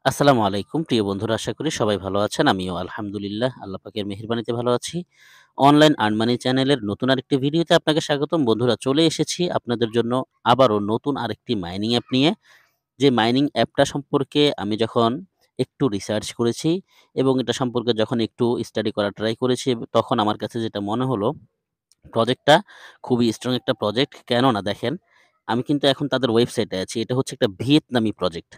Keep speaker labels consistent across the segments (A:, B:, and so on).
A: আসসালামু আলাইকুম প্রিয় বন্ধুরা, আশা করি সবাই ভালো আছেন। আমিও আলহামদুলিল্লাহ আল্লাহ পাকের মেহেরবানিতে ভালো আছি। অনলাইন আর্ন মানি চ্যানেলের নতুন আরেকটি ভিডিওতে আপনাকে স্বাগতম। বন্ধুরা, চলে এসেছি আপনাদের জন্য আবারও নতুন আরেকটি মাইনিং অ্যাপ নিয়ে। যে মাইনিং অ্যাপটা সম্পর্কে আমি যখন একটু রিসার্চ করেছি এবং এটা সম্পর্কে যখন একটু স্টাডি করার ট্রাই করেছি, তখন আমার কাছে যেটা মনে হলো, প্রজেক্টটা খুবই স্ট্রং একটা প্রজেক্ট। কেননা দেখেন, আমি কিন্তু এখন তাদের ওয়েবসাইটে আছি। এটা হচ্ছে একটা ভিয়েতনামি প্রজেক্ট।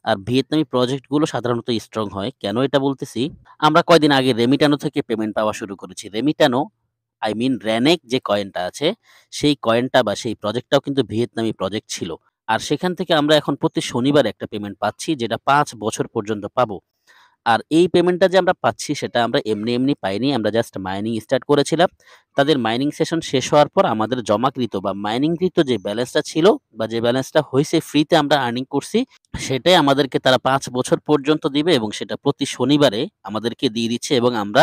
A: আর ভিয়েতনামি প্রজেক্টগুলো সাধারণত স্ট্রং হয়। কেন এটা বলতেছি? আমরা কয়দিন আগে রেমিটানো থেকে পেমেন্ট পাওয়া শুরু করেছি। রেমিটানো, আই মিন রেনেক যে কয়েনটা আছে, সেই কয়েনটা বা সেই প্রজেক্টটাও কিন্তু ভিয়েতনামি প্রজেক্ট ছিল। আর সেখান থেকে আমরা এখন প্রতি শনিবারে একটা পেমেন্ট পাচ্ছি, যেটা ৫ বছর পর্যন্ত পাবো। আর এই পেমেন্টটা যে আমরা পাচ্ছি, সেটা আমরা এমনি পাইনি। আমরা জাস্ট মাইনিং স্টার্ট করেছিলাম। তাদের মাইনিং সেশন শেষ হওয়ার পর আমাদের জমাকৃত বা মাইনিংকৃত যে ব্যালেন্সটা ছিল বা যে ব্যালেন্সটা হইছে, ফ্রিতে আমরা আর্নিং করছি, সেটাই আমাদেরকে তারা ৫ বছর পর্যন্ত দিবে এবং সেটা প্রতি শনিবারে আমাদেরকে দিয়ে দিচ্ছে। এবং আমরা,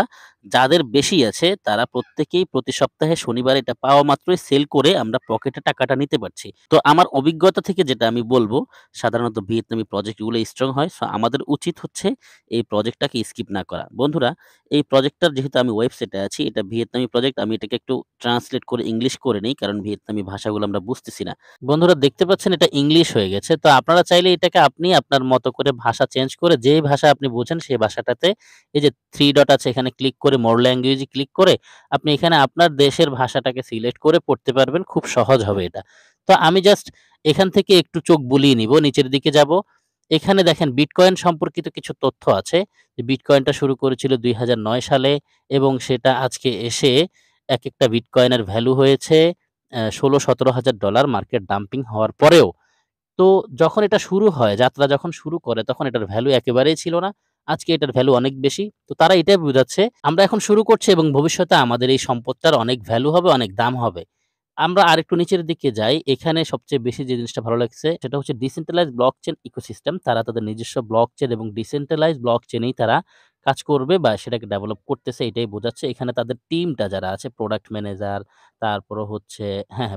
A: যাদের বেশি আছে, তারা প্রত্যেকেই প্রতি সপ্তাহে শনিবারে এটা পাওয়া মাত্রই সেল করে আমরা পকেটে টাকাটা নিতে পারছি। তো আমার অভিজ্ঞতা থেকে যেটা আমি বলব, সাধারণত ভিয়েতনামি প্রজেক্টগুলো স্ট্রং হয়। সো আমাদের উচিত হচ্ছে এই প্রজেক্টটাকে স্কিপ না করা। বন্ধুরা, এই প্রজেক্টটার যেহেতু আমি ওয়েবসাইটে আছি, এটা ভিয়েতনামি প্রজেক্ট। আমি এটাকে একটু ট্রান্সলেট করে ইংলিশ করে নেই, কারণ ভিয়েতনামি ভাষাগুলো আমরা বুঝতেছি না। বন্ধুরা, দেখতে পাচ্ছেন এটা ইংলিশ হয়ে গেছে। তো আপনারা চাইলে এটাকে আপনি আপনার মতো করে ভাষা চেঞ্জ করে, যে ভাষা আপনি বোঝেন সেই ভাষাটাতে, এই যে 3 ডট আছে এখানে ক্লিক করে মোর ল্যাঙ্গুয়েজ ক্লিক করে আপনি এখানে আপনার দেশের ভাষাটাকে সিলেক্ট করে পড়তে পারবেন। খুব সহজ হবে এটা। তো আমি জাস্ট এখান থেকে একটু চোখ বুলিয়ে নিব, নিচের দিকে যাব। এখানে দেখেন বিটকয়েন সম্পর্কিত কিছু তথ্য আছে। যে বিটকয়েনটা শুরু করেছিল ২০০৯ সালে এবং সেটা আজকে এসে একেকটা বিটকয়েনের ভ্যালু হয়েছে $১৬-১৭,০০০ মার্কেট ডাম্পিং হওয়ার পরেও। তো যখন এটা শুরু হয়, যাত্রা যখন শুরু করে, তখন এটার ভ্যালু একেবারেই ছিল না। আজকে এটার ভ্যালু অনেক বেশি। তো তারা এটাই বোঝাচ্ছে, আমরা এখন শুরু করছি এবং ভবিষ্যতে আমাদের এই সম্পদটার অনেক ভ্যালু হবে, অনেক দাম হবে। আমরা আরেকটু নিচের দিকে যাই। এখানে সবচেয়ে বেশি যে জিনিসটা ভালো লাগছে, সেটা হচ্ছে ডিসেন্ট্রালাইজড ব্লকচেন ইকোসিস্টেম। তারা তাদের নিজস্ব ব্লকচেন এবং ডিসেন্ট্রালাইজড ব্লকচেনেই তারা কাজ করবে বা সেটাকে ডেভেলপ করতেছে, এটাই বোঝাচ্ছে। এখানে তাদের টিমটা যারা আছে, প্রোডাক্ট ম্যানেজার, তারপরে হচ্ছে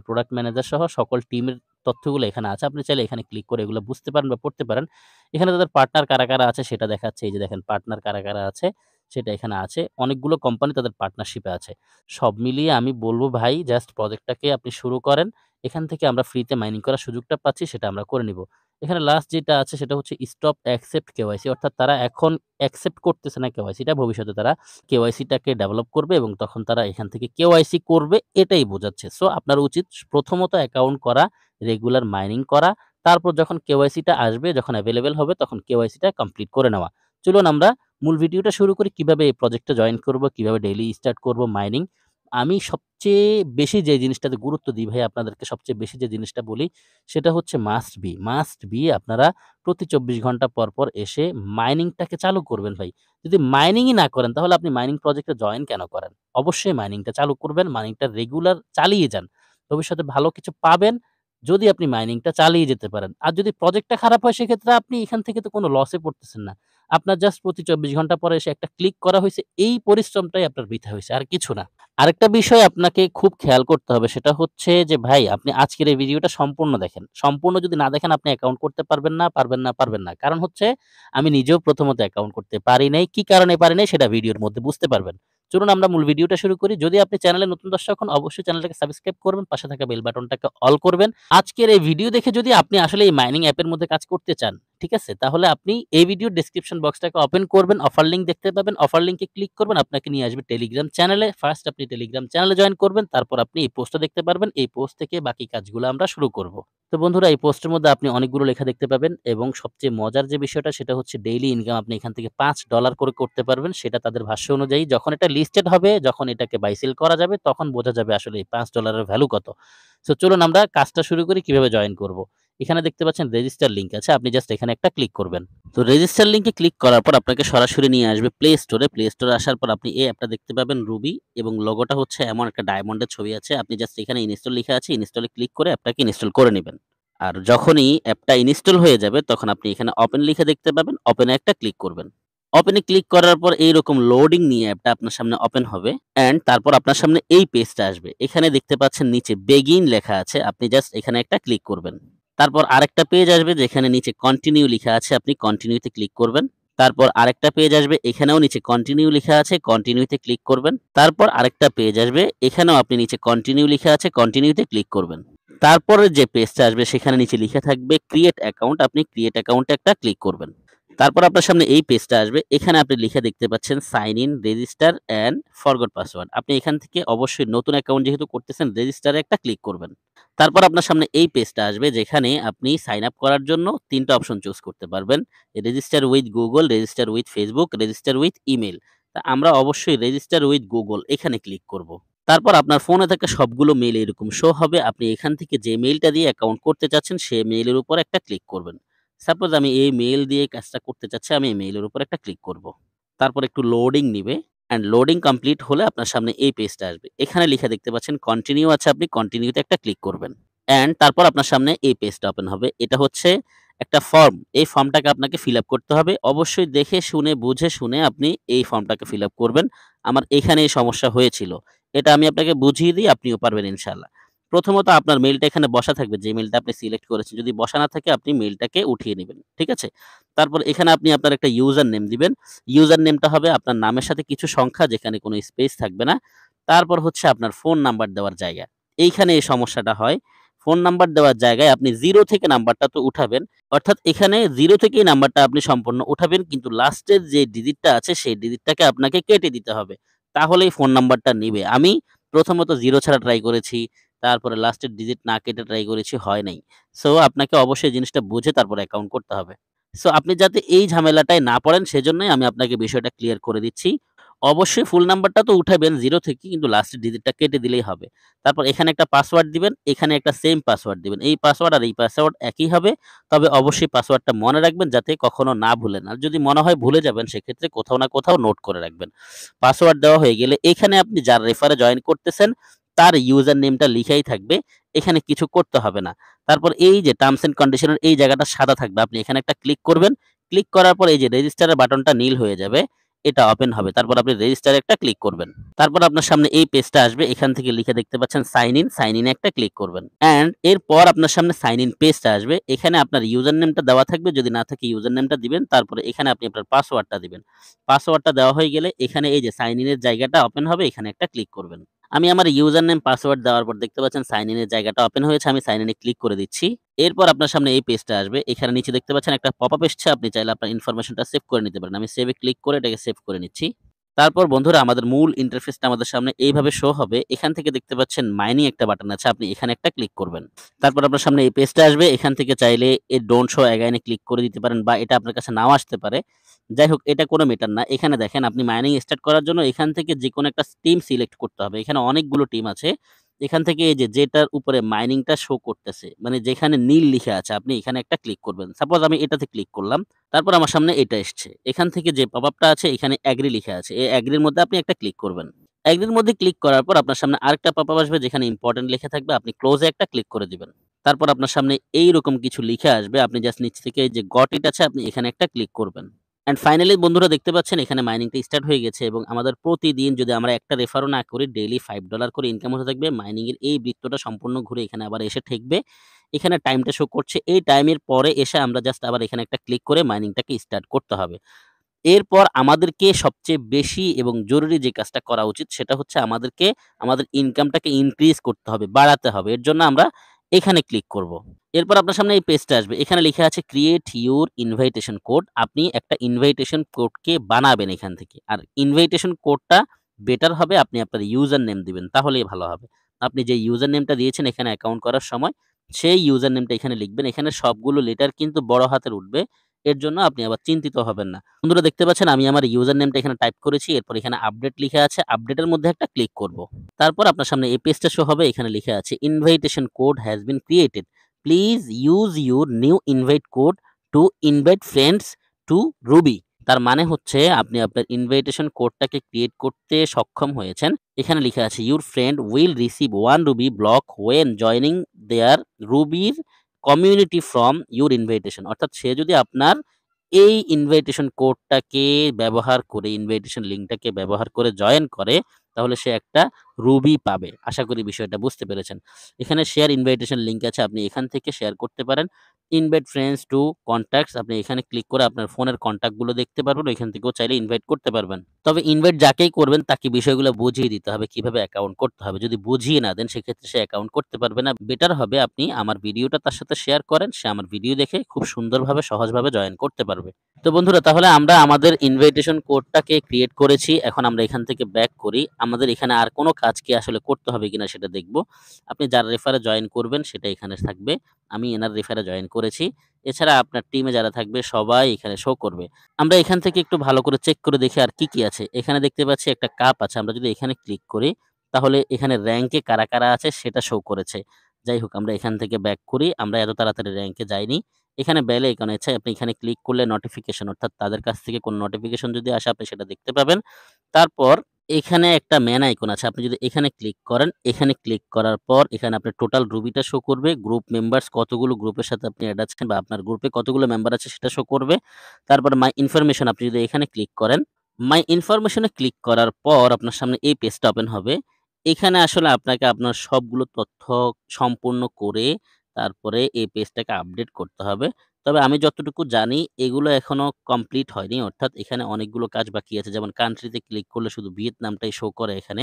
A: প্রোডাক্ট ম্যানেজার সহ সকল টিমের তথ্যগুলো এখানে আছে। আপনি চাইলে এখানে ক্লিক করে এগুলো বুঝতে পারেন বা পড়তে পারেন। এখানে তাদের পার্টনার কারা আছে সেটা দেখাচ্ছে। এই যে দেখেন, পার্টনার কারা আছে সেটা এখানে আছে। অনেকগুলো কোম্পানি তাদের পার্টনারশিপে আছে। সব মিলিয়ে আমি বলব ভাই, জাস্ট প্রজেক্টটাকে আপনি শুরু করেন। এখান থেকে আমরা ফ্রিতে মাইনিং করার সুযোগটা পাচ্ছি, সেটা আমরা করে নিব। এখানে লাস্ট যেটা আছে সেটা হচ্ছে স্টপ অ্যাকসেপ্ট কেওয়াইসি, অর্থাৎ তারা এখন অ্যাকসেপ্ট করতেছে না কেওয়াইসিটা। ভবিষ্যতে তারা কেওয়াইসিটাকে ডেভেলপ করবে এবং তখন তারা এখান থেকে কেওয়াইসি করবে, এটাই বোঝাচ্ছে। সো আপনার উচিত প্রথমত অ্যাকাউন্ট করা, রেগুলার মাইনিং করা। তারপর যখন কেওয়াইসিটা আসবে, যখন এভেইলেবল হবে, তখন কেওয়াইসিটা কমপ্লিট করে নেওয়া। চলুন আমরা মূল ভিডিওটা শুরু করি। কিভাবে এই প্রজেক্টটা জয়েন করব, কিভাবে ডেইলি স্টার্ট করব মাইনিং। আমি সবচেয়ে বেশি যে জিনিসটাতে গুরুত্ব দিই ভাই, আপনাদেরকে সবচেয়ে বেশি যে জিনিসটা বলি, সেটা হচ্ছে মাস্ট বি আপনারা প্রতি ২৪ ঘন্টা পর এসে মাইনিংটাকে চালু করবেন ভাই। যদি মাইনিংই না করেন, তাহলে আপনি মাইনিং প্রজেক্টে জয়েন কেন করেন? অবশ্যই মাইনিংটা চালু করবেন, মাইনিংটা রেগুলার চালিয়ে যান। ভবিষ্যতে ভালো কিছু পাবেন যদি আপনি মাইনিংটা চালিয়ে যেতে পারেন। আর যদি প্রজেক্টটা খারাপ হয়, সেক্ষেত্রে আপনি এখান থেকে তো কোনো লসে পড়তেছেন না। আপনার জাস্ট প্রতি ২৪ ঘন্টা পরে এসে একটা ক্লিক করা হইছে, এই পরিশ্রমটাই আপনার বৃথা হইছে, আর কিছু না। আরেকটা বিষয় আপনাকে খুব খেয়াল করতে হবে, সেটা হচ্ছে যে ভাই, আপনি আজকের এই ভিডিওটা সম্পূর্ণ দেখেন। সম্পূর্ণ যদি না দেখেন, আপনি অ্যাকাউন্ট করতে পারবেন না। কারণ হচ্ছে, আমি নিজেও প্রথমত অ্যাকাউন্ট করতে পারি নাই। কি কারণে পারি নাই সেটা ভিডিওর মধ্যে বুঝতে পারবেন। চলুন আমরা মূল ভিডিওটা শুরু করি। যদি আপনি চ্যানেলে নতুন দর্শক হন, অবশ্যই চ্যানেলটাকে সাবস্ক্রাইব করবেন, পাশে থাকা বেল বাটনটাকে অল করবেন। আজকের এই ভিডিও দেখে যদি আপনি আসলে এই মাইনিং অ্যাপের মধ্যে কাজ করতে চান, ঠিক আছে? তাহলে আপনি এই ভিডিওর ডেসক্রিপশন বক্সটাকে ওপেন করবেন, অফার লিংক দেখতে পাবেন। অফার লিংকে ক্লিক করবেন, আপনাকে নিয়ে আসবে টেলিগ্রাম চ্যানেলে। ফার্স্ট আপনি টেলিগ্রাম চ্যানেলে জয়েন করবেন, তারপর আপনি এই পোস্টটা দেখতে পারবেন। এই পোস্ট থেকে বাকি কাজগুলো আমরা শুরু করব। তো বন্ধুরা, এই পোস্টের মধ্যে আপনি অনেকগুলো লেখা দেখতে পাবেন এবং সবচেয়ে মজার যে বিষয়টা, সেটা হচ্ছে ডেইলি ইনকাম আপনি এখান থেকে $5 করে করতে পারবেন। সেটা তাদের ভাষ্য অনুযায়ী। যখন এটা লিস্টেড হবে, যখন এটাকে বাই সেল করা যাবে, তখন বোঝা যাবে আসলে এই $5 এর ভ্যালু কত। সো চলুন আমরা কাজটা শুরু করি, কিভাবে জয়েন করব। এখানে দেখতে পাচ্ছেন রেজিস্টার লিংক আছে। আপনি জাস্ট এখানে একটা ক্লিক করবেন। তো রেজিস্টার লিংকে ক্লিক করার পর আপনাকে সরাসরি নিয়ে আসবে প্লে স্টোরে। প্লে স্টোরে আসার পর আপনি এই অ্যাপটা দেখতে পাবেন, রুবি, এবং লোগোটা হচ্ছে এমন একটা ডায়মন্ডের ছবি আছে। আপনি জাস্ট এখানে ইনস্টল লেখা আছে, ইনস্টলে ক্লিক করে অ্যাপটাকে ইনস্টল করে নিবেন। আর যখনই অ্যাপটা ইনস্টল হয়ে যাবে, তখন আপনি এখানে ওপেন লিখে দেখতে পাবেন। ওপেনে একটা ক্লিক করবেন। ওপেনে ক্লিক করার পর এইরকম লোডিং নিয়ে অ্যাপটা আপনার সামনে ওপেন হবে অ্যান্ড তারপর আপনার সামনে এই পেজটা আসবে। এখানে দেখতে পাচ্ছেন নিচে বেগিন লেখা আছে। আপনি জাস্ট এখানে একটা ক্লিক করবেন। তারপর আরেকটা পেজ আসবে যেখানে নিচে কন্টিনিউ লিখা আছে, আপনি কন্টিনিউতে ক্লিক করবেন। তারপর আরেকটা পেজ আসবে, এখানেও নিচে কন্টিনিউ লিখা আছে, কন্টিনিউতে ক্লিক করবেন। তারপর আরেকটা পেজ আসবে, এখানেও আপনি নিচে কন্টিনিউ লিখা আছে, কন্টিনিউতে ক্লিক করবেন। তারপরে যে পেজটা আসবে সেখানে নিচে লিখা থাকবে ক্রিয়েট অ্যাকাউন্ট, আপনি ক্রিয়েট অ্যাকাউন্টে একটা ক্লিক করবেন। তারপর আপনার সামনে এই পেজটা আসবে, এখানে আপনি লিখে দেখতে পাচ্ছেন sign in, register and forgot password. আপনি এখান থেকে অবশ্যই নতুন অ্যাকাউন্ট যেহেতু করতেছেন, রেজিস্টারে একটা ক্লিক করবেন। তারপর আপনার সামনে এই পেজটা আসবে যেখানে আপনি সাইন আপ করার জন্য ৩ টা অপশন চুজ করতে পারবেন। Register with Google, register with Facebook, register with email. তা আমরা অবশ্যই রেজিস্টার উইথ গুগল এখানে ক্লিক করব। তারপর আপনার ফোনে থাকা সবগুলো মেইল এরকম শো হবে। আপনি এখান থেকে যে মেইলটা দিয়ে অ্যাকাউন্ট করতে চাচ্ছেন সেই মেইলের উপর একটা ক্লিক করবেন। সাপোজ আমি এই মেইল দিয়ে কাজটা করতে চাচ্ছি, আমি এই মেইলের উপর একটা ক্লিক করব। তারপর একটু লোডিং নিবে। অ্যান্ড লোডিং কমপ্লিট হলে আপনার সামনে এই পেজটা আসবে। এখানে লিখে দেখতে পাচ্ছেন কন্টিনিউ আছে, আপনি কন্টিনিউতে একটা ক্লিক করবেন। অ্যান্ড তারপর আপনার সামনে এই পেজটা ওপেন হবে। এটা হচ্ছে একটা ফর্ম। এই ফর্মটাকে আপনাকে ফিল আপ করতে হবে। অবশ্যই দেখে শুনে বুঝে শুনে আপনি এই ফর্মটাকে ফিল আপ করবেন। আমার এখানে এই সমস্যা হয়েছিল। এটা আমি আপনাকে বুঝিয়ে দিই, আপনিও পারবেন ইনশাআল্লাহ। প্রথমত আপনার মেইলটা এখানে বসা থাকবে, যে মেইলটা আপনি সিলেক্ট করেছেন। যদি বসা না থাকে আপনি মেইলটাকে উঠিয়ে নিবেন। ঠিক আছে? তারপর এখানে আপনি আপনার একটা ইউজার নেম দিবেন। ইউজার নেমটা হবে আপনার নামের সাথে কিছু সংখ্যা, যেখানে কোনো স্পেস থাকবে না। তারপর হচ্ছে আপনার ফোন নাম্বার দেওয়ার জায়গা। এইখানে এই সমস্যাটা হয়। ফোন নাম্বার দেওয়ার জায়গায় আপনি 0 থেকে নাম্বারটা তো উঠাবেন। অর্থাৎ এখানে 0 থেকেই নাম্বারটা আপনি সম্পূর্ণ উঠাবেন, কিন্তু লাস্টের যে ডিজিটটা আছে সেই ডিজিটটাকে আপনাকে কেটে দিতে হবে। তাহলেই ফোন নাম্বারটা নিবে। আমি প্রথমত 0 ছাড়া ট্রাই করেছি। তারপরে লাস্টের ডিজিট না কেটে ট্রাই করেছি, হয় নাই। সো আপনাকে অবশ্যই জিনিসটা বুঝে তারপর অ্যাকাউন্ট করতে হবে। সো আপনি যাতে এই ঝামেলাটায় না পড়েন সেজন্যই আমি আপনাকে বিষয়টা ক্লিয়ার করে দিচ্ছি। অবশ্যই ফুল নাম্বারটা তো উঠাবেন 0 থেকে, কিন্তু লাস্টের ডিজিটটা কেটে দিলেই হবে। তারপর এখানে একটা পাসওয়ার্ড দিবেন, এখানে একটা সেম পাসওয়ার্ড দিবেন। এই পাসওয়ার্ড আর এই পাসওয়ার্ড একই হবে। তবে অবশ্যই পাসওয়ার্ডটা মনে রাখবেন যাতে কখনো না ভুলেন। আর যদি মনে হয় ভুলে যাবেন সেক্ষেত্রে কোথাও না কোথাও নোট করে রাখবেন। পাসওয়ার্ড দেওয়া হয়ে গেলে এখানে আপনি যার রেফারে জয়েন করতেছেন তার ইউজার নেমটা লিখাই থাকবে। এখানে কিছু করতে হবে না। তারপর এই যে টার্মস এন্ড কন্ডিশন এর এই জায়গাটা সাদা থাকবে। আপনি এখানে একটা ক্লিক করবেন। ক্লিক করার পর এই যে রেজিস্টারের বাটনটা নীল হয়ে যাবে। এটা ওপেন হবে। তারপর আপনি রেজিস্টারে একটা ক্লিক করবেন। তারপর আপনার সামনে এই পেজটা আসবে। এখান থেকে লিখে দেখতে পাচ্ছেন সাইন ইন, সাইন ইন এ একটা ক্লিক করবেন। অ্যান্ড এরপর আপনার সামনে সাইন ইন পেজটা আসবে। এখানে আপনার ইউজার নেমটা দেওয়া থাকবে। যদি না থাকে ইউজার নেমটা দিবেন। তারপরে এখানে আপনি আপনার পাসওয়ার্ডটা দিবেন। পাসওয়ার্ডটা দেওয়া হয়ে গেলে এখানে এই যে সাইন ইন এর জায়গাটা ওপেন হবে। এখানে একটা ক্লিক করবেন। আমি আমার ইউজার নেম পাসওয়ার্ড দেওয়ার পর দেখতে পাচ্ছেন সাইন ইন এর জায়গাটা ওপেন হয়েছে। আমি সাইন ইন এ ক্লিক করে দিচ্ছি। এরপর আপনার সামনে এই পেজটা আসবে। এখানে নিচে দেখতে পাচ্ছেন একটা পপআপ এসছে। আপনি চাইলে আপনার ইনফরমেশনটা সেভ করে নিতে পারেন। আমি সেভ এ ক্লিক করে এটাকে সেভ করে নিচ্ছি। তারপর বন্ধুরা আমাদের মূল ইন্টারফেসটা আমাদের সামনে এইভাবে শো হবে। এখান থেকে দেখতে পাচ্ছেন মাইনিং একটা বাটন আছে। আপনি এখানে একটা ক্লিক করবেন। তারপর আপনার সামনে এই পেজটা আসবে। এখান থেকে চাইলে এই don't show again A click করে দিতে পারেন, বা এটা আপনার কাছে নাও আসতে পারে। যাই হোক, এটা কোনো ম্যাটার না। এখানে দেখেন আপনি মাইনিং স্টার্ট করার জন্য এখান থেকে যেকোনো একটা টিম সিলেক্ট করতে হবে। এখানে অনেকগুলো টিম আছে। এখান থেকে এই যে যেটার উপরে মাইনিংটা শো করতেছে, মানে যেখানে নীল লিখা আছে, আপনি এখানে একটা ক্লিক করবেন। সাপোজ আমি এটাতে ক্লিক করলাম। তারপর আমার সামনে এটা এসছে। এখান থেকে যে পপআপটা আছে এখানে এগ্রি লিখা আছে। এই এগ্রির মধ্যে আপনি একটা ক্লিক করবেন। এগ্রির মধ্যে ক্লিক করার পর আপনার সামনে আরেকটা পপআপ আসবে যেখানে ইম্পোর্টেন্ট লেখা থাকবে। আপনি ক্লোজে একটা ক্লিক করে দিবেন। তারপর আপনার সামনে এইরকম কিছু লিখা আসবে। আপনি জাস্ট নিচ থেকে এই যে গট ইট আছে, আপনি এখানে একটা ক্লিক করবেন। অ্যান্ড ফাইনালি বন্ধুরা দেখতে পাচ্ছেন এখানে মাইনিংটা স্টার্ট হয়ে গেছে, এবং আমাদের প্রতিদিন যদি আমরা একটা রেফারও না করি ডেইলি $5 করে ইনকাম হতে থাকবে। মাইনিং এর এই বৃত্তটা সম্পূর্ণ ঘুরে এখানে আবার এসে ঠেকবে। এখানে টাইমটা শো করছে। এই টাইমের পরে এসে আমরা জাস্ট আবার এখানে একটা ক্লিক করে মাইনিংটাকে স্টার্ট করতে হবে। এরপর আমাদেরকে সবচেয়ে বেশি এবং জরুরি যে কাজটা করা উচিত সেটা হচ্ছে আমাদেরকে আমাদের ইনকামটাকে ইনক্রিজ করতে হবে, বাড়াতে হবে। এর জন্য আমরা এখানে ক্লিক করব। এরপর আপনার সামনে এই পেজটা আসবে। এখানে লেখা আছে ক্রিয়েট ইউর ইনভাইটেশন কোড। আপনি একটা ইনভাইটেশন কোডকে বানাবেন এখান থেকে। আর ইনভাইটেশন কোডটা বেটার হবে আপনি আপনার ইউজার নেম দিবেন, তাহলেই ভালো হবে। আপনি যে ইউজার নেমটা দিয়েছেন এখানে অ্যাকাউন্ট করার সময় সেই ইউজার নেমটা এখানে লিখবেন। এখানে সবগুলো লেটার কিন্তু বড় হাতের উঠবে। এর জন্য আপনি আবার চিন্তিত হবেন না। বন্ধুরা দেখতে পাচ্ছেন আমি আমার ইউজার নেমটা এখানে টাইপ করেছি। এরপর এখানে আপডেট লিখা আছে। আপডেটের মধ্যে একটা ক্লিক করব। তারপর আপনার সামনে এই পেজটা শো হবে। এখানে লিখা আছে invitation code has been created. Please use your new invite code to invite friends to Ruby. তার মানে হচ্ছে আপনি আপনার ইনভাইটেশন কোডটাকে ক্রিয়েট করতে সক্ষম হয়েছেন। এখানে লিখা আছে your friend will receive 1 ruby block when joining their রুবির কমিউনিটি ফ্রম ইউর ইনভাইটেশন। অর্থাৎ সে যদি আপনার এই ইনভাইটেশন কোডটাকে ব্যবহার করে, ইনভাইটেশন লিঙ্কটাকে ব্যবহার করে জয়েন করে, তাহলে সে একটা রুবি পাবে। আশা করি বিষয়টা বুঝতে পেরেছেন। এখানে শেয়ার ইনভাইটেশন লিঙ্ক আছে। আপনি এখান থেকে শেয়ার করতে পারেন। ইনভাইট ফ্রেন্ডস টু কনট্যাক্টস, আপনি এখানে ক্লিক করে আপনার ফোনের কনট্যাক্ট গুলো দেখতে পারবেন। ওইখান থেকেও চাইলে ইনভাইট করতে পারবেন। তবে ইনভাইট যাকেই করবেন তাকে বিষয়গুলো বুঝিয়ে দিতে হবে কিভাবে অ্যাকাউন্ট করতে হবে। যদি বুঝিয়ে না দেন সেক্ষেত্রে সে অ্যাকাউন্ট করতে পারবে না। বেটার হবে আপনি আমার ভিডিওটা তার সাথে শেয়ার করেন। সে আমার ভিডিও দেখে খুব সুন্দরভাবে সহজভাবে জয়েন করতে পারবে। তো বন্ধুরা, তাহলে আমরা আমাদের ইনভাইটেশন কোডটাকে ক্রিয়েট করেছি। এখন আমরা এখান থেকে ব্যাক করি। আমাদের এখানে আর কোনো কাজ কি আসলে করতে হবে কিনা সেটা দেখব। আপনি যার রেফারে জয়েন করবেন সেটা এখানে থাকবে। আমি এনার রেফারে জয়েন করেছি। এছাড়া আপনার টিমে যারা থাকবে সবাই এখানে শো করবে। আমরা এখান থেকে একটু ভালো করে চেক করে দেখি আর কি আছে। এখানে দেখতে পাচ্ছি একটা কাপ আছে। আমরা যদি এখানে ক্লিক করি তাহলে এখানে র‍্যাংকে কারা আছে সেটা শো করেছে। যাই হোক, আমরা এখান থেকে ব্যাক করি। আমরা এত তাড়াতাড়ি র‍্যাংকে যাইনি। এখানে বেল আইকন আছে। আপনি এখানে ক্লিক করলে নোটিফিকেশন, অর্থাৎ তাদের কাছ থেকে কোনো নোটিফিকেশন যদি আসে আপনি সেটা দেখতে পাবেন। তারপর এখানে একটা ম্যান আইকন আছে। আপনি যদি এখানে ক্লিক করেন, এখানে ক্লিক করার পর এখানে আপনার টোটাল রুবিটা শো করবে। গ্রুপ মেম্বার্স কতগুলো গ্রুপের সাথে আপনি এড আছেন বা আপনার গ্রুপে কতগুলো মেম্বার আছে সেটা শো করবে। তারপর মাই ইনফরমেশন আপনি যদি এখানে ক্লিক করেন, মাই ইনফরমেশন এ ক্লিক করার পর আপনার সামনে এই পেজটা ওপেন হবে। এখানে আসলে আপনাকে আপনার সবগুলো তথ্য সম্পূর্ণ করে তারপরে এই পেজটাকে আপডেট করতে হবে। তবে আমি যতটুকু জানি এগুলো এখনো কমপ্লিট হয়নি। অর্থাৎ এখানে অনেকগুলো কাজ বাকি আছে। যেমন কান্ট্রিতে ক্লিক করলে শুধু ভিয়েতনামটাই শো করে এখানে।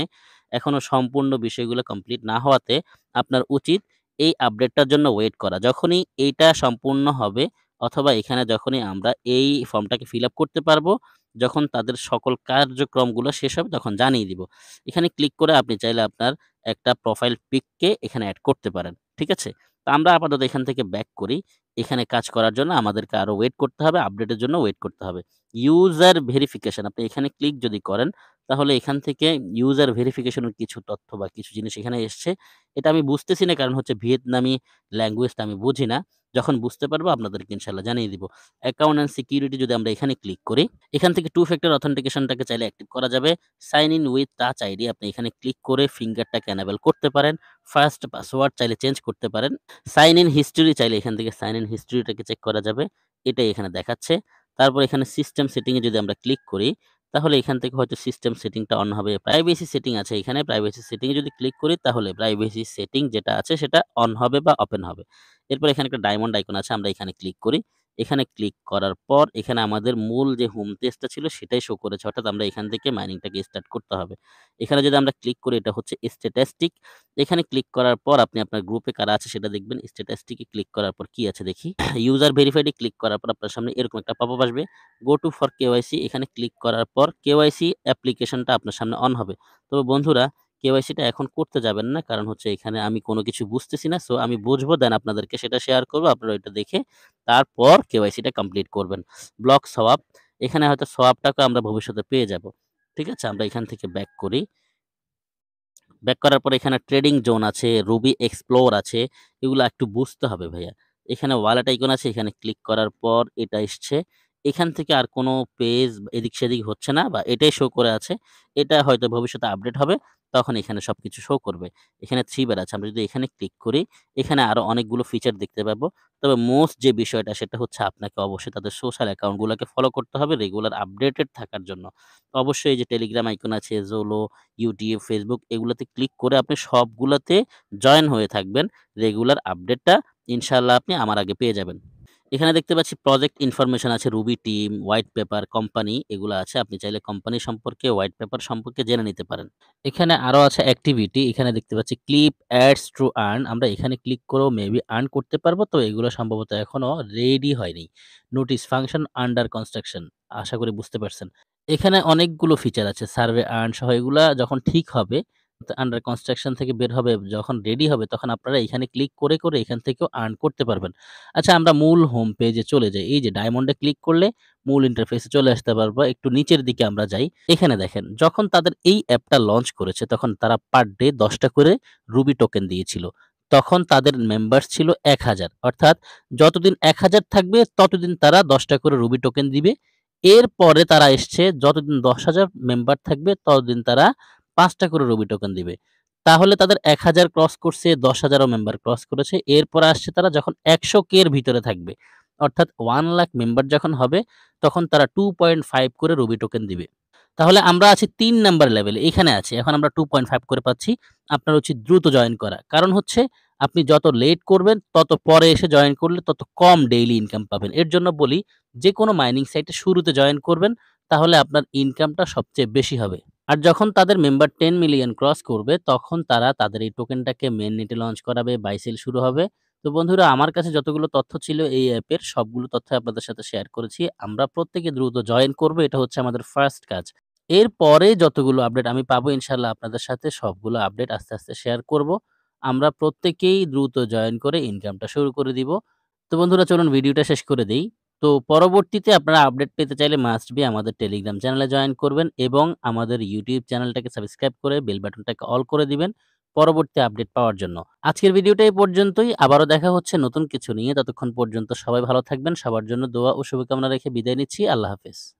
A: এখনো সম্পূর্ণ বিষয়গুলো কমপ্লিট না হওয়াতে আপনার উচিত এই আপডেটটার জন্য ওয়েট করা। যখনই এইটা সম্পূর্ণ হবে অথবা এখানে যখনই আমরা এই ফর্মটাকে ফিল আপ করতে পারবো, যখন তাদের সকল কার্যক্রমগুলো শেষ হবে তখন জানিয়ে দিব। এখানে ক্লিক করে আপনি চাইলে আপনার একটা প্রোফাইল পিককে এখানে এড করতে পারেন। ঠিক আছে? তো আমরা আপাতত এখান থেকে ব্যাক করি। এখানে কাজ করার জন্য আমাদেরকে আরো ওয়েট করতে হবে, আপডেটের জন্য ওয়েট করতে হবে। ইউজার ভেরিফিকেশন আপনি এখানে ক্লিক যদি করেন, তাহলে এখান থেকে ইউজার ভেরিফিকেশন এর কিছু তথ্য বা কিছু জিনিস এখানে এসছে। এটা আমি বুঝতেছি না, কারণ হচ্ছে ভিয়েতনামি ল্যাঙ্গুয়েজটা আমি বুঝি না। যখন বুঝতে পারবো আপনাদেরকে ইনশাআল্লাহ জানিয়ে দিব। অ্যাকাউন্ট অ্যান্ড সিকিউরিটি যদি আমরা এখানে ক্লিক করি, এখান থেকে টু ফ্যাক্টর অথেন্টিকেশনটাকে চাইলে অ্যাক্টিভ করা যাবে। Sign in with touch ID আপনি এখানে ক্লিক করে ফিঙ্গারটাকে এনেবল করতে পারেন। ফার্স্ট পাসওয়ার্ড চাইলে চেঞ্জ করতে পারেন। সাইন ইন হিস্টরি চাইলে এখান থেকে সাইন ইন হিস্টরিটাকে চেক করা যাবে। এটাই এখানে দেখাচ্ছে। তারপর এখানে সিস্টেম সেটিং এ যদি আমরা ক্লিক করি, তাহলে এখান থেকে হয়তো সিস্টেম সেটিংটা অন হবে। প্রাইভেসি সেটিং আছে এখানে। প্রাইভেসি সেটিং এ যদি ক্লিক করি তাহলে প্রাইভেসি সেটিং যেটা আছে সেটা অন হবে বা ওপেন হবে। এরপর এখানে একটা ডায়মন্ড আইকন আছে। আমরা এখানে ক্লিক করি। এখানে ক্লিক করার পর এখানে আমাদের মূল যে হোম পেজটা ছিল সেটাই শো করেছে। অর্থাৎ আমরা এখান থেকে মাইনিংটাকে স্টার্ট করতে হবে। এখানে যদি আমরা ক্লিক করি এটা হচ্ছে স্ট্যাটিস্টিক। এখানে ক্লিক করার পর আপনি আপনার গ্রুপে কারা আছে সেটা দেখবেন। স্ট্যাটিস্টিকে ক্লিক করার পর কি আছে দেখি। ইউজার ভেরিফাইড এ ক্লিক করার পর আপনার সামনে এরকম একটা পপআপ আসবে। গো টু ফর কেওয়াইসি এখানে ক্লিক করার পর কেওয়াইসি অ্যাপ্লিকেশনটা আপনার সামনে অন হবে। তবে বন্ধুরা, কেওয়াইসিটা এখন করতে যাবেন না। কারণ হচ্ছে এখানে আমি কোনো কিছু বুঝতেছি না। সো আমি বুঝবো দেন আপনাদেরকে সেটা শেয়ার করব। আপনারা ওইটা দেখে তারপর কেওয়াইসিটা কমপ্লিট করবেন। ব্লক সোয়াপ এখানে হয়তো সোয়াপটাকে আমরা ভবিষ্যতে পেয়ে যাব। ঠিক আছে? আমরা এখান থেকে ব্যাক করি। ব্যাক করার পরে এখানে ট্রেডিং জোন আছে, রুবি এক্সপ্লোর আছে। এগুলা একটু বুঝতে হবে ভাইয়া। এখানে ওয়ালেট আইকন আছে, এখানে ক্লিক করার পর এটা এসছে। এখান থেকে আর কোনো পেজ এদিক-সেদিক হচ্ছে না বা এটাই শো করে আছে। এটা হয়তো ভবিষ্যতে আপডেট হবে, তখন এখানে সবকিছু শো করবে। এখানে 3 বার আছে। আমরা যদি এখানে ক্লিক করি, এখানে আরো অনেকগুলো ফিচার দেখতে পাবো। তবে মোস্ট যে বিষয়টা সেটা হচ্ছে আপনাকে অবশ্যই তাদের সোশ্যাল অ্যাকাউন্ট গুলাকে ফলো করতে হবে রেগুলার আপডেটেড থাকার জন্য। অবশ্যই এই যে টেলিগ্রাম আইকন আছে, জোলো, ইউটিউব, ফেসবুক এগুলাতে ক্লিক করে আপনি সবগুলাতে জয়েন হয়ে থাকবেন। রেগুলার আপডেটটা ইনশাআল্লাহ আপনি আমার আগে পেয়ে যাবেন। এখানে দেখতে পাচ্ছি প্রজেক্ট ইনফরমেশন আছে, Ruby team, white paper, company এগুলা আছে। আপনি চাইলে কোম্পানি সম্পর্কে, হোয়াইট পেপার সম্পর্কে জেনে নিতে পারেন। এখানে আরো আছে অ্যাক্টিভিটি। এখানে দেখতে পাচ্ছি ক্লিপ অ্যাডস টু আর্ন। আমরা এখানে ক্লিক করেও মেবি আর্ন করতে পারবো। তো এগুলো সম্ভবত এখনো রেডি হয়নি। Notice function under construction. আশা করি বুঝতে পারছেন। এখানে অনেকগুলো ফিচার আছে। সার্ভে আর্ন সহ এগুলা যখন ঠিক হবে, আন্ডার কনস্ট্রাকশন থেকে বের হবে, যখন রেডি হবে তখন আপনারা এখানে ক্লিক করে এখান থেকেও আর্ন করতে পারবেন। আচ্ছা, আমরা মূল হোম পেজে চলে যাই। এই যে ডায়মন্ডে ক্লিক করলে মূল ইন্টারফেসে চলে আসতে পারবো। একটু নিচের দিকে আমরা যাই। এখানে দেখেন যখন তাদের এই অ্যাপটা লঞ্চ করেছে তখন তারা পার ডে ১০ টা করে রুবি টোকেন দিয়েছিল। তখন তাদের মেম্বার্স ছিল ১,০০০। অর্থাৎ যতদিন ১,০০০ থাকবে ততদিন তারা ১০ টা করে রুবি টোকেন দিবে। এরপরে তারা এসছে যতদিন ১০,০০০ মেম্বার থাকবে ততদিন তারা ৫ টা করে রুবি টোকেন দিবে। তাহলে তাদের ১,০০০ ক্রস করছে, ১০,০০০ ও মেম্বার ক্রস করেছে। এরপরে আসছে তারা যখন ১০০K এর ভিতরে থাকবে। অর্থাৎ 1,০০,০০০ মেম্বার যখন হবে তখন তারা 2.5 করে রুবি টোকেন দিবে। তাহলে আমরা আছি ৩ নাম্বার লেভেলে, এখানে আছি। এখন আমরা 2.5 করে পাচ্ছি। আপনার উচিত দ্রুত জয়েন করা। কারণ হচ্ছে আপনি যত লেট করবেন, তত পরে এসে জয়েন করলে তত কম ডেইলি ইনকাম পাবেন। এর জন্য বলি, যেকোনো মাইনিং সাইটে শুরুতে জয়েন করবেন, তাহলে আপনার ইনকামটা সবচেয়ে বেশি হবে। আর যখন তাদের মেম্বার 10 মিলিয়ন ক্রস করবে, তখন তারা তাদের এই টোকেনটাকে মেইননেটে লঞ্চ করাবে, বাই সেল শুরু হবে। তো বন্ধুরা, আমার কাছে যতগুলো তথ্য ছিল এই অ্যাপের, সবগুলো তথ্য আপনাদের সাথে শেয়ার করেছি। আমরা প্রত্যেকে দ্রুত জয়েন করব, এটা হচ্ছে আমাদের ফার্স্ট কাজ। এরপরে যতগুলো আপডেট আমি পাবো ইনশাআল্লাহ আপনাদের সাথে সবগুলো আপডেট আস্তে, আস্তে শেয়ার করব। আমরা প্রত্যেকেই দ্রুত জয়েন করে ইনকামটা শুরু করে দিব। তো বন্ধুরা, চলুন ভিডিওটা শেষ করে দেই। তো পরবর্তীতে আপনারা আপডেট পেতে চাইলে মাস্ট বি আমাদের টেলিগ্রাম চ্যানেলে জয়েন করবেন এবং আমাদের ইউটিউব চ্যানেলটাকে সাবস্ক্রাইব করে বেল বাটনটাকে অল করে দিবেন পরবর্তী আপডেট পাওয়ার জন্য। আজকের ভিডিওটা এই পর্যন্তই। আবারও দেখা হচ্ছে নতুন কিছু নিয়ে। ততক্ষণ পর্যন্ত সবাই ভালো থাকবেন। সবার জন্য দোয়া ও শুভকামনা রেখে বিদায় নিচ্ছি। আল্লাহ হাফেজ।